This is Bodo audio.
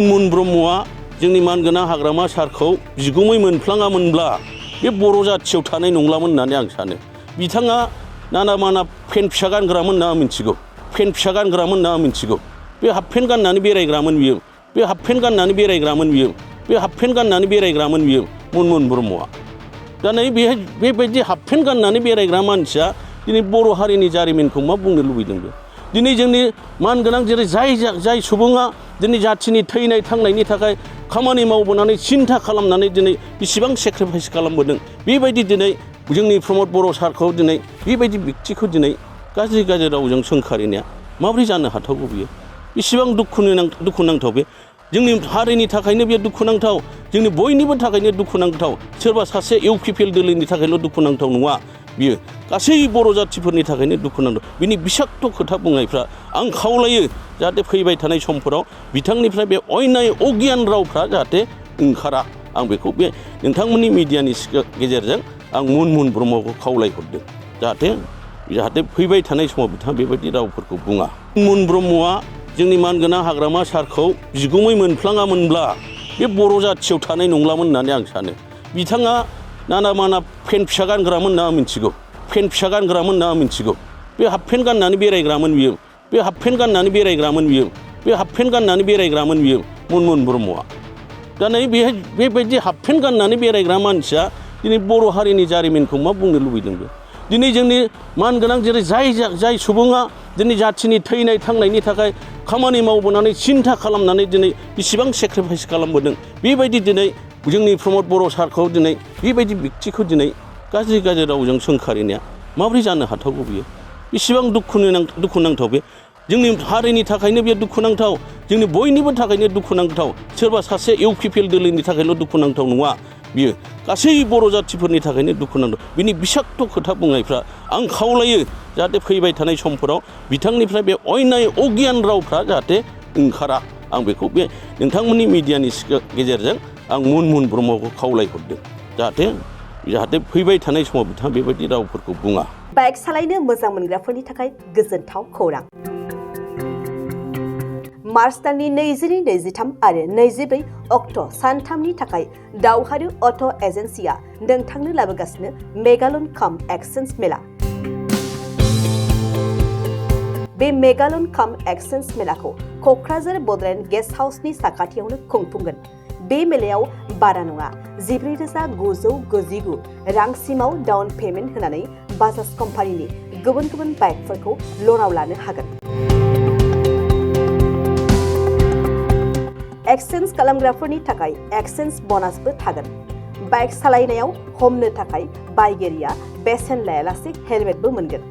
मुन ब्रह्मआ जोंनि मानगोनां हाग्रामा सारखौ बिगुमै मोनफ्लाङामोनब्ला बे बर' जाथियाव थानाय नंलामोन होननानै आं सानो। बिथाङा नाना माना पेन्ट फिसा गानग्रामोन होनना आं मिथिगौ। पेन्ट फिसा गानग्रामोन होनना आं मिथिगौ। बे हाफ पेन्ट गाननानै बेरायग्रामोन बियो। बे हाफ पेन्ट गाननानै बेरायग्रामोन बियो। बे हाफ पेन्ट गाननानै बेरायग्रामोन बियो मुन ब्रह्मआ। दा नै बेबायदि हाफ पेन्ट गाननानै बेरायग्रा मानसिया दिनै बर' हारिनि जारिमिनखौ मा बुंनो लुबैदों बे? दिनै जोंनि मानगोनां जेरै जाय सुबुङा दिनै जाथिनि थैनाय थांनायनि थाखाय खामानि मावबोनानै सिन्था खालामनानै दिनै बेसेबां सेक्रिफाइस खालामबोदों, बेबायदि दिनै जोंनि प्रमद बर' सारखौ दिनै बेबायदि व्यक्तिखौ दिनै गाज्रि रावजों सोंखारिनाया माबोरै जानो हाथावगौ बियो? बेसेबां दुखुनांथाव बे। जोंनि हारिनि थाखायनो बे दुखुनांथाव, जोंनि बयनिबो थाखायनो दुखुनांथाव। सोरबा सासे इउपिपिएल दोलोनि थाखायल' दुखुनांथाव नङा बियो, गासै बर' जाथिफोरनि थाखायनो दुखुनांथाव। बिनि बिसाक्त खोथा बुंनायफ्रा आं खावलायो जाहाथे फैबाय थानाय समफोराव बिथांनिफ्राय बे अयनाय अगियान रावफ्रा जाहाथे ओंखारा। आं बेखौ बे नोंथांमोननि मिडियानि गेजेरजों आं मुन ब्रह्मखौ खावलायहरदों जाहाथे फैबाय थानाय समाव बिथाङा बेबायदि रावफोरखौ बुङा। मुन ब्रह्मआ जोंनि मानगोनां हाग्रामा सारखौ बिगुमै मोनफ्लाङामोनब्ला बे बर' जाथियाव थानाय नंलामोन होननानै आं सानो। बिथाङा नाना माना पेन्ट फिसा गानग्रामोन होनना आं मिथिगौ। पेन्ट फिसा गानग्रामोन होनना आं मिथिगौ। बे हाफ पेन्ट गाननानै बेरायग्रामोन बियो। बे हाफ पेन्ट गाननानै बेरायग्रामोन बियो। बे हाफ पेन्ट गाननानै बेरायग्रामोन बियो मुन ब्रह्मआ। दा नै बेबायदि हाफ पेन्ट गाननानै बेरायग्रा मानसिया दिनै बर' हारिनि जारिमिनखौ मा बुंनो लुबैदों बे? दिनै जोंनि मानगोनां जेरै जाय सुबुङा दिनै जाथिनि थैनाय थांनायनि थाखाय खामानि मावबोनानै सिन्था खालामनानै दिनै बेसेबां सेक्रिफाइस खालामबोदों, बेबायदि दिनै जोंनि प्रमद बर' सारखौ दिनै बेबायदि व्यक्तिखौ दिनै गाज्रि रावजों सोंखारिनाया माबोरै जानो हाथावगौ बियो? बेसेबां दुखुनांथाव बे। जोंनि हारिनि थाखायनो बे दुखुनांथाव, जोंनि बयनिबो थाखायनो दुखुनांथाव। सोरबा सासे इउपिपिएल दोलोनि थाखायल' दुखुनांथाव नङा बियो, गासै बर' जाथिफोरनि थाखायनो दुखुनांथाव। बिनि बिसाक्त खोथा बुंनायफ्रा आं खावलायो जाहाथे फैबाय थानाय समफोराव बिथांनिफ्राय बे अयनाय अगियान रावफ्रा जाहाथे ओंखारा। आं बेखौ बे नोंथांमोननि मिडियानि गेजेरजों आं मुन ब्रह्मखौ खावलायहरदों जाहाथे फैबाय थानाय समाव बिथाङा बेबायदि रावफोरखौ बुङा। बाइक सालायनो मोजां मोनग्राफोरनि थाखाय गोजोनथाव खौरां। मार्च दाननि 22, 23 आरो 24 अक्ट' सानथामनि थाखाय दावहारु अट' एजेन्सिया नोंथांनो लाबोगासिनो मेगालन काम एक्सचेन्ज मेला। बे मेगालन काम एक्सचेन्ज मेलाखौ क'क्राझार बड'लेण्ड गेस्ट हाउसनि साखाथियावनो खुंफुंगोन। बे मेलायाव बारा नङा 14,999 रांसिमाव डाउन पेमेन्ट होनानै बाजाज कम्पानिनि गुबुन बाइकफोरखौ ल'नाव लानो हागोन। एक्सचेन्ज खालामग्राफोरनि थाखाय एक्सचेन्ज ब'नासबो थागोन। बाइक सालायनायाव हमनो थाखाय बायगिरिया बेसेन लायालासे हेलमेटबो मोनगोन।